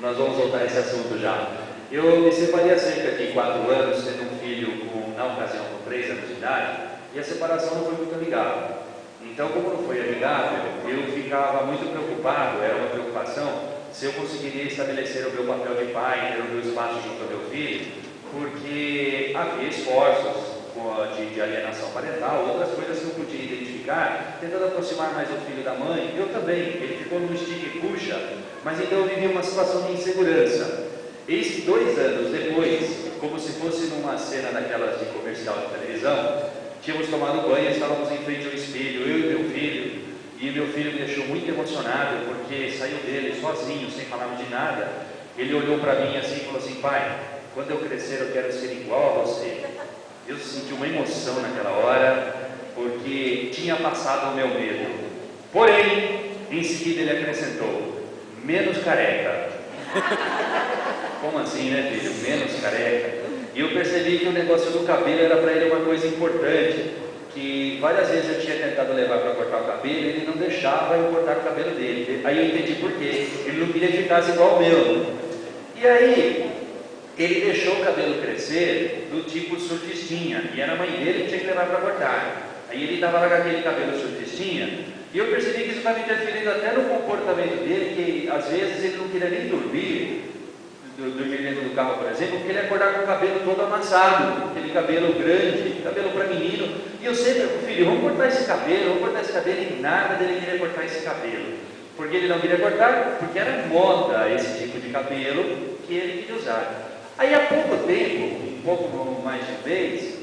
nós vamos voltar a esse assunto já. Eu me separei há cerca de 4 anos, tendo um filho na ocasião com 3 anos de idade, e a separação não foi muito amigável. Então, como não foi amigável, eu ficava muito preocupado, era uma preocupação, se eu conseguiria estabelecer o meu papel de pai, ter o meu espaço junto ao meu filho, porque havia esforços de alienação parental, outras coisas que eu podia identificar, tentando aproximar mais o filho da mãe. Eu também, ele ficou no estica e puxa, mas então eu vivi uma situação de insegurança. Eis que 2 anos depois, como se fosse numa cena daquelas de comercial de televisão, tínhamos tomado banho, estávamos em frente ao espelho, eu e meu filho, e meu filho me deixou muito emocionado, porque saiu dele sozinho, sem falar de nada. Ele olhou para mim assim e falou assim: pai, quando eu crescer eu quero ser igual a você. Eu senti uma emoção naquela hora, porque tinha passado o meu medo. Porém, em seguida ele acrescentou: menos careca. Como assim, né, filho? Menos careca. E eu percebi que o negócio do cabelo era para ele uma coisa importante, que várias vezes eu tinha tentado levar para cortar o cabelo, e ele não deixava eu cortar o cabelo dele. Aí eu entendi por quê. Ele não queria que ficasse igual o meu. E aí, ele deixou o cabelo crescer do tipo surfistinha, e era a mãe dele que tinha que levar para cortar. Aí ele estava lá com aquele cabelo surfistinha, e eu percebi que isso estava interferindo até no comportamento dele, que às vezes ele não queria nem dormir dentro do carro, por exemplo, porque ele ia acordar com o cabelo todo amassado, aquele cabelo grande, cabelo para menino. E eu sempre, filho, vamos cortar esse cabelo, e nada dele queria cortar esse cabelo. Porque ele não queria cortar, porque era moda esse tipo de cabelo que ele queria usar. Aí há pouco tempo, um pouco mais de um mês,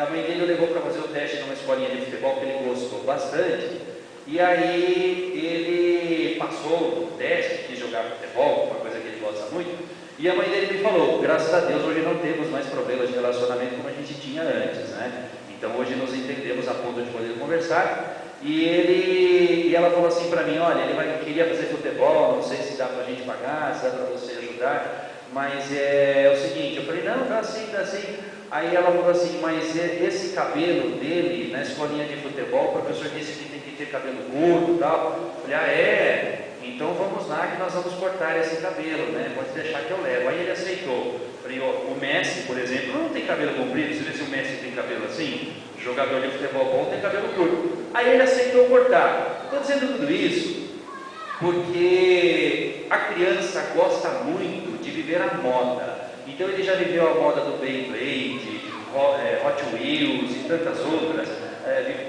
a mãe dele o levou para fazer o teste numa escolinha de futebol que ele gostou bastante. E aí ele passou no teste, quis jogar futebol, uma coisa que ele gosta muito. E a mãe dele me falou: graças a Deus hoje não temos mais problemas de relacionamento como a gente tinha antes, né? Então hoje nos entendemos a ponto de poder conversar. E ela falou assim para mim: olha, ele queria fazer futebol, não sei se dá para a gente pagar, se dá para você ajudar, mas é o seguinte. Eu falei: não, dá sim, dá sim. Aí ela falou assim: mas esse cabelo dele na escolinha de futebol, o professor disse que tem que ter cabelo curto e tal. Eu falei: ah, é? Então vamos lá que nós vamos cortar esse cabelo, né? Pode deixar que eu levo. Aí ele aceitou. Eu falei: o Messi, por exemplo, não tem cabelo comprido. Você vê se o Messi tem cabelo assim? Jogador de futebol bom tem cabelo curto. Aí ele aceitou cortar. Estou dizendo tudo isso porque a criança gosta muito de viver a moda. Então ele já viveu a moda do Beyblade, Hot Wheels e tantas outras.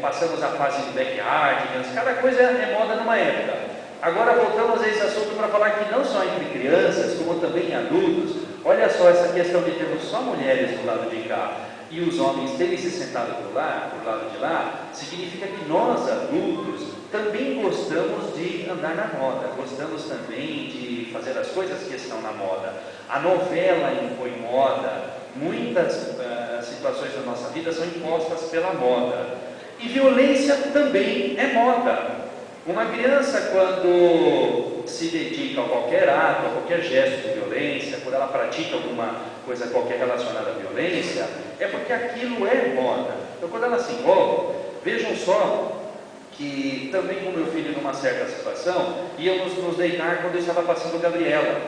Passamos a fase de backyardigans, cada coisa é moda numa época. Agora voltamos a esse assunto para falar que não só entre crianças, como também em adultos. Olha só essa questão de termos só mulheres do lado de cá e os homens terem se sentado por lado de lá, significa que nós adultos também gostamos de andar na moda, gostamos também de fazer as coisas que estão na moda. A novela impõe moda, muitas situações da nossa vida são impostas pela moda. E violência também é moda. Uma criança, quando se dedica a qualquer ato, a qualquer gesto de violência, quando ela pratica alguma coisa qualquer relacionada à violência, é porque aquilo é moda. Então, quando ela se envolve, vejam só que também com meu filho, numa certa situação, íamos nos deitar quando eu estava passando Gabriela.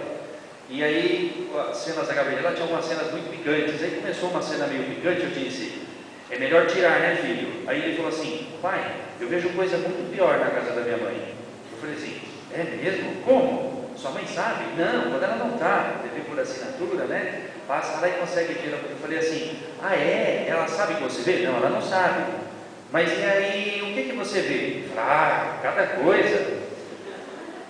E aí, as cenas da Gabriela tinham umas cenas muito picantes. Aí começou uma cena meio picante, eu disse: é melhor tirar, né, filho? Aí ele falou assim: pai, eu vejo coisa muito pior na casa da minha mãe. Eu falei assim: é mesmo? Como? Sua mãe sabe? Não, quando ela não está, TV por assinatura, né? Passa lá e consegue tirar. Eu falei assim: ah, é? Ela sabe que você vê? Não, ela não sabe. Mas e aí, o que você vê? Eu falei: ah, cada coisa.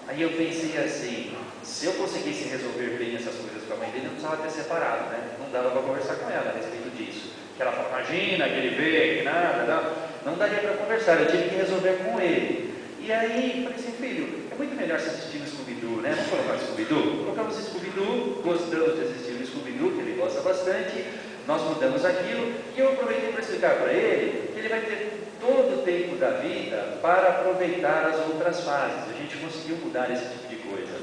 Aí eu pensei assim: se eu conseguisse resolver bem essas coisas com a mãe dele, eu não precisava ter separado, né? Não dava para conversar com ela a respeito disso. Que ela fala: imagina, que ele vê, que nada, não daria para conversar, eu tive que resolver com ele. E aí, falei assim: filho, é muito melhor você assistir no Scooby-Doo, né? Vamos colocar o Scooby-Doo? Colocamos o Scooby-Doo, gostamos de assistir no Scooby-Doo, que ele gosta bastante, nós mudamos aquilo, e eu aproveitei para explicar para ele que ele vai ter todo o tempo da vida para aproveitar as outras fases. A gente conseguiu mudar esse tipo de coisa.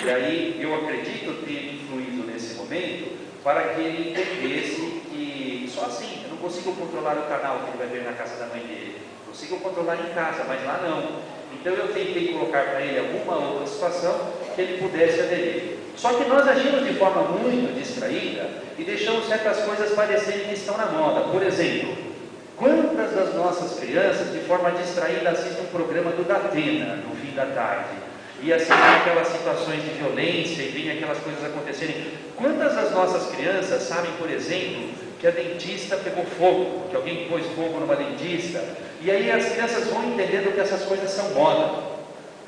E aí, eu acredito ter influído nesse momento para que ele entendesse que só assim, eu não consigo controlar o canal que ele vai ver na casa da mãe dele. Consigo controlar em casa, mas lá não. Então eu tentei colocar para ele alguma outra situação que ele pudesse aderir. Só que nós agimos de forma muito distraída e deixamos certas coisas parecerem que estão na moda. Por exemplo, quantas das nossas crianças, de forma distraída, assistem um programa do Datena no fim da tarde? E assistem aquelas situações de violência e veem aquelas coisas acontecerem. Quantas das nossas crianças sabem, por exemplo, que a dentista pegou fogo, que alguém pôs fogo numa dentista? E aí as crianças vão entendendo que essas coisas são moda.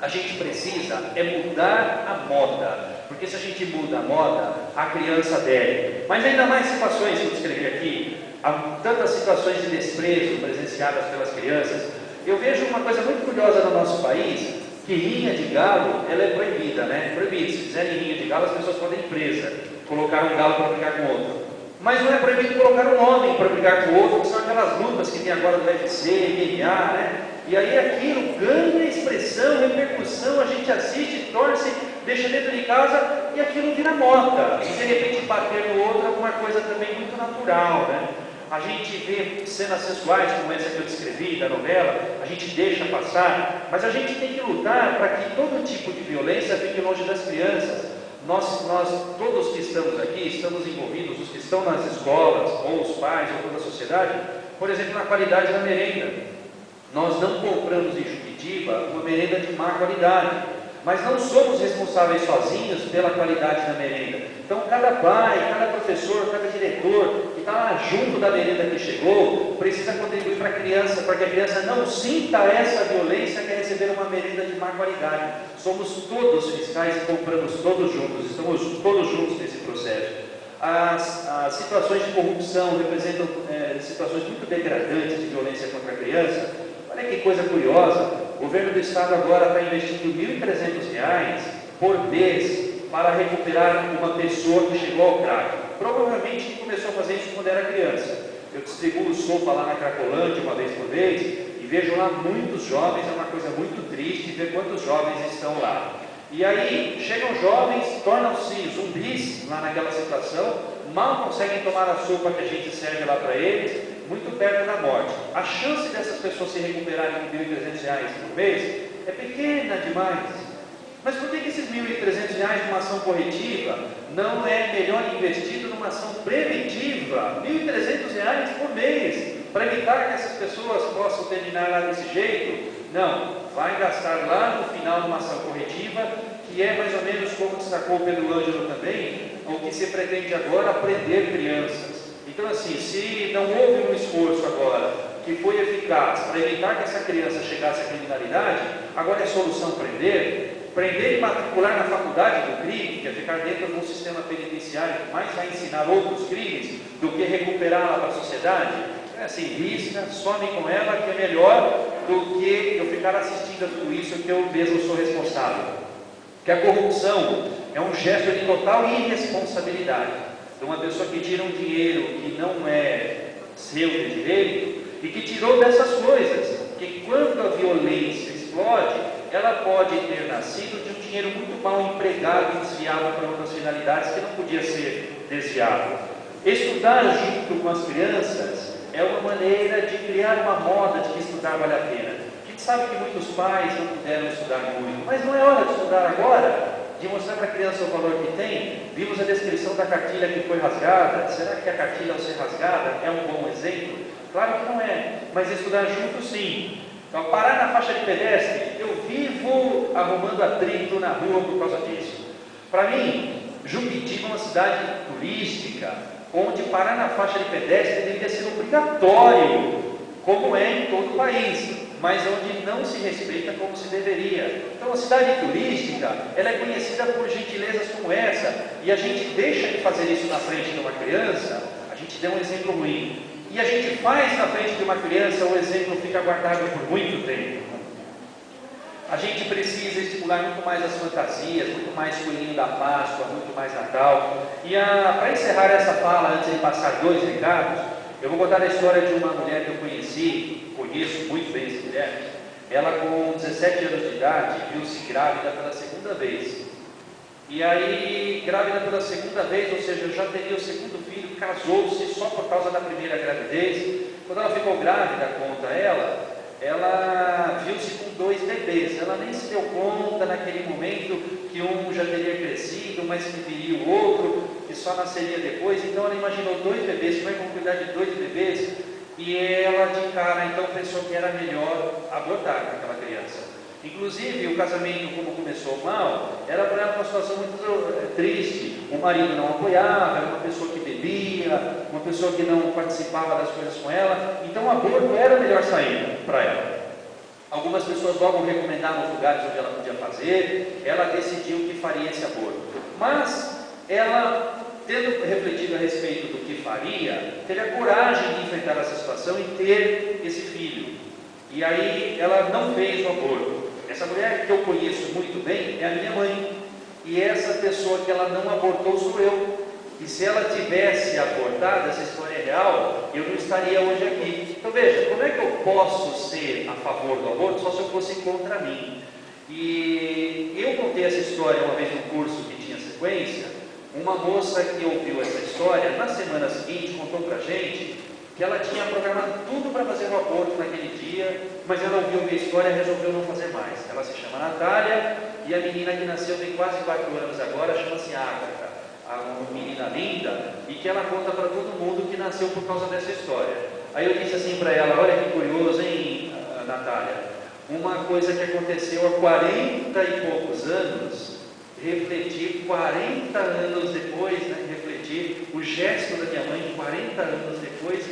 A gente precisa mudar a moda, porque se a gente muda a moda, a criança adere. Mas ainda mais situações que eu descrevi aqui, há tantas situações de desprezo presenciadas pelas crianças. Eu vejo uma coisa muito curiosa no nosso país, que rinha de galo, ela é proibida, né? Proibido. Se fizerem rinha de galo, as pessoas podem ir presa, colocar um galo para brigar com outro. Mas não é proibido colocar um homem para brigar com o outro, que são aquelas lutas que tem agora do UFC, MMA, né? E aí aquilo ganha expressão, repercussão, a gente assiste, torce, deixa dentro de casa e aquilo vira moda. E de repente bater no outro é uma coisa também muito natural, né? A gente vê cenas sensuais como essa que eu descrevi da novela, a gente deixa passar, mas a gente tem que lutar para que todo tipo de violência fique longe das crianças. Nós todos que estamos aqui, estamos envolvidos, os que estão nas escolas, ou os pais, ou toda a sociedade, por exemplo, na qualidade da merenda. Nós não compramos em Juquitiba uma merenda de má qualidade, mas não somos responsáveis sozinhos pela qualidade da merenda. Então, cada pai, cada professor, cada diretor que está lá junto da merenda que chegou, precisa contribuir para a criança, para que a criança não sinta essa violência que é receber uma merenda de má qualidade. Somos todos fiscais e compramos todos juntos, estamos todos juntos nesse processo. As situações de corrupção representam situações muito degradantes de violência contra a criança. Olha que coisa curiosa, o governo do estado agora está investindo R$ 1.300 por mês para recuperar uma pessoa que chegou ao crack. Provavelmente começou a fazer isso quando era criança. Eu distribuo sopa lá na Cracolândia uma vez por mês e vejo lá muitos jovens, é uma coisa muito triste ver quantos jovens estão lá. E aí chegam jovens, tornam-se zumbis lá naquela situação, mal conseguem tomar a sopa que a gente serve lá para eles, muito perto da morte. A chance dessas pessoas se recuperarem com R$ 1.300 por mês é pequena demais. Mas por que esses R$ 1.300 numa ação corretiva não é melhor investido numa ação preventiva? R$ 1.300 por mês, para evitar que essas pessoas possam terminar lá desse jeito? Não, vai gastar lá no final numa ação corretiva, que é mais ou menos como destacou o Pedro Ângelo também, o que se pretende agora aprender crianças. Então assim, se não houve um esforço agora que foi eficaz para evitar que essa criança chegasse à criminalidade, agora é solução prender e matricular na faculdade do crime, que é ficar dentro de um sistema penitenciário que mais vai ensinar outros crimes do que recuperá-la para a sociedade. É assim, risca, some com ela, que é melhor do que eu ficar assistindo a tudo isso que eu mesmo sou responsável. Porque a corrupção é um gesto de total irresponsabilidade de uma pessoa que tira um dinheiro que não é seu de direito e que tirou dessas coisas, que quando a violência explode, ela pode ter nascido de um dinheiro muito mal empregado e desviado para outras finalidades que não podia ser desviado. Estudar junto com as crianças é uma maneira de criar uma moda de que estudar vale a pena. A gente sabe que muitos pais não puderam estudar muito, mas não é hora de estudar agora, de mostrar para a criança o valor que tem. Vimos a descrição da cartilha que foi rasgada. Será que a cartilha, ao ser rasgada, é um bom exemplo? Claro que não é, mas estudar junto sim. Então, parar na faixa de pedestre, eu vivo arrumando atrito na rua por causa disso. Para mim, Juquitiba é uma cidade turística, onde parar na faixa de pedestre deveria ser obrigatório, como é em todo o país, mas onde não se respeita como se deveria. Então a cidade turística, ela é conhecida por gentilezas como essa, e a gente deixa de fazer isso na frente de uma criança, a gente deu um exemplo ruim. E a gente faz na frente de uma criança, o exemplo fica guardado por muito tempo. A gente precisa estimular muito mais as fantasias, muito mais Coelhinho da Páscoa, muito mais Natal. E para encerrar essa fala, antes de passar 2 recados, eu vou contar a história de uma mulher que eu conheço muito bem essa mulher. Ela, com 17 anos de idade, viu-se grávida pela segunda vez. E aí, grávida pela segunda vez, ou seja, já teria o segundo filho, casou-se só por causa da primeira gravidez. Quando ela ficou grávida, conta ela viu-se com 2 bebês. Ela nem se deu conta naquele momento que um já teria crescido, mas que viria o outro, que só nasceria depois. Então ela imaginou 2 bebês, como é que vão cuidar de 2 bebês? E ela de cara então pensou que era melhor abortar aquela criança. Inclusive o casamento, como começou mal, era para ela uma situação muito triste. O marido não apoiava, era uma pessoa que bebia, uma pessoa que não participava das coisas com ela. Então o aborto era a melhor saída para ela. Algumas pessoas logo recomendaram os lugares onde ela podia fazer. Ela decidiu que faria esse aborto, mas ela, tendo refletido a respeito do que faria, teve a coragem de enfrentar essa situação e ter esse filho. E aí ela não fez o aborto. Essa mulher que eu conheço muito bem é a minha mãe, e essa pessoa que ela não abortou sou eu. E se ela tivesse abortado, essa história é real, eu não estaria hoje aqui. Então veja, como é que eu posso ser a favor do aborto só se eu fosse contra mim? E eu contei essa história uma vez num curso que tinha sequência. Uma moça que ouviu essa história, na semana seguinte, contou pra gente que ela tinha programado tudo para fazer o aborto naquele dia, mas ela ouviu a história e resolveu não fazer mais. Ela se chama Natália, e a menina que nasceu tem quase 4 anos agora, chama-se Ágata, uma menina linda, e que ela conta para todo mundo que nasceu por causa dessa história. Aí eu disse assim para ela: olha que curioso, hein, Natália, uma coisa que aconteceu há 40 e poucos anos, refletir 40 anos depois, né, refletir o gesto da minha mãe 40 anos depois,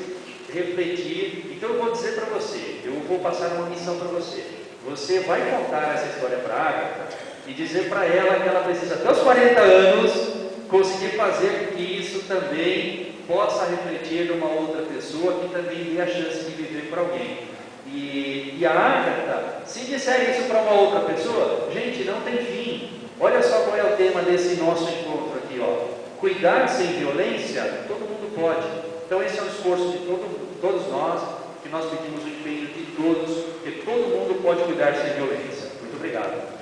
refletir. Então eu vou dizer para você, eu vou passar uma missão para você. Você vai contar essa história para a Ágata e dizer para ela que ela precisa, até os 40 anos, conseguir fazer que isso também possa refletir numa outra pessoa que também dê a chance de viver para alguém. E a Ágata, se disser isso para uma outra pessoa, gente, não tem fim. Olha só qual é o tema desse nosso encontro aqui, ó. Cuidar sem violência, todo mundo pode. Então esse é um esforço de todos nós, que nós pedimos o empenho de todos, que todo mundo pode cuidar sem violência. Muito obrigado.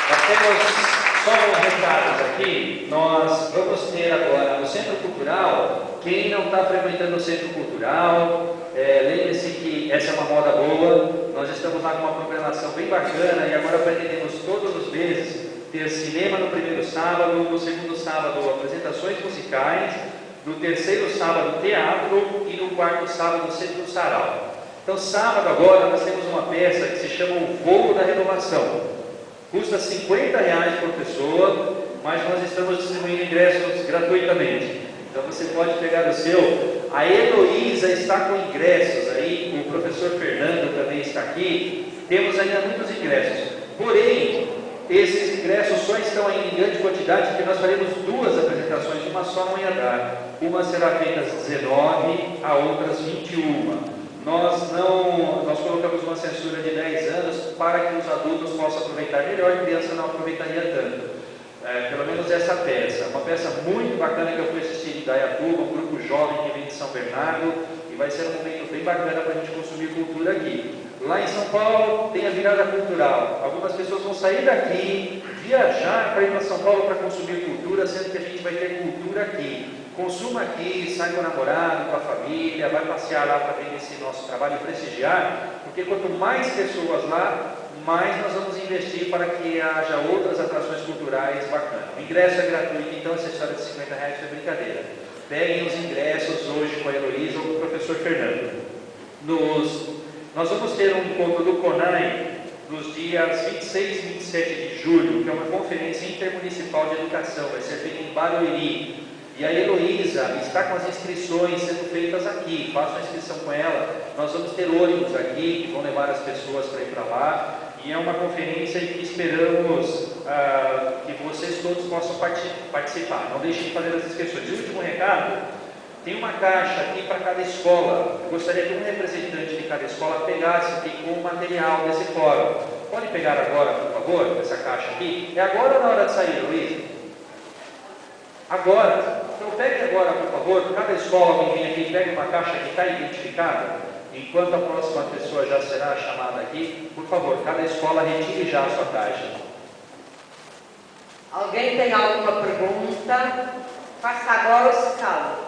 Nós temos só uns recados aqui. Nós vamos ter agora no Centro Cultural. Quem não está frequentando o Centro Cultural, lembre-se que essa é uma moda boa. Nós estamos lá com uma programação bem bacana e agora pretendemos todos os meses ter cinema no primeiro sábado, no segundo sábado apresentações musicais, no terceiro sábado teatro e no quarto sábado Centro Sarau. Então sábado agora nós temos uma peça que se chama O Voo da Renovação. Custa R$50 por pessoa, mas nós estamos distribuindo ingressos gratuitamente. Então você pode pegar o seu. A Heloísa está com ingressos aí, o professor Fernando também está aqui. Temos ainda muitos ingressos. Porém, esses ingressos só estão ainda em grande quantidade, porque nós faremos 2 apresentações, uma só não ia dar. Uma será feita às 19, a outra às 21. Nós colocamos uma censura de 10 anos para que os adultos possam aproveitar melhor, a criança não aproveitaria tanto. Pelo menos essa peça, uma peça muito bacana que eu fui assistir em Dayatuba, um grupo jovem que vem de São Bernardo, e vai ser um momento bem bacana para a gente consumir cultura aqui. Lá em São Paulo tem a virada cultural. Algumas pessoas vão sair daqui, viajar para ir para São Paulo para consumir cultura, sendo que a gente vai ter cultura aqui. Consuma aqui, sai com o namorado, com a família, vai passear lá para ver esse nosso trabalho e prestigiar, porque quanto mais pessoas lá, mais nós vamos investir para que haja outras atrações culturais bacanas. O ingresso é gratuito, então essa história de R$50 foi brincadeira. Peguem os ingressos hoje com a Heloísa ou com o professor Fernando. Nós vamos ter um encontro do CONAI nos dias 26 e 27 de julho, que é uma conferência intermunicipal de educação, vai ser feita em Barueri. E a Heloísa está com as inscrições sendo feitas aqui, façam a inscrição com ela. Nós vamos ter ônibus aqui que vão levar as pessoas para ir para lá. E é uma conferência em que esperamos que vocês todos possam participar. Não deixem de fazer as inscrições. E o último recado, tem uma caixa aqui para cada escola. Eu gostaria que um representante de cada escola pegasse aqui com o material desse fórum. Pode pegar agora, por favor, essa caixa aqui? É agora ou na hora de sair, Luiz? Agora. Então pegue agora, por favor, cada escola, alguém vem aqui, pegue uma caixa que está identificada. Enquanto a próxima pessoa já será chamada aqui, por favor, cada escola retire já a sua caixa. Alguém tem alguma pergunta? Faça agora ou se cala.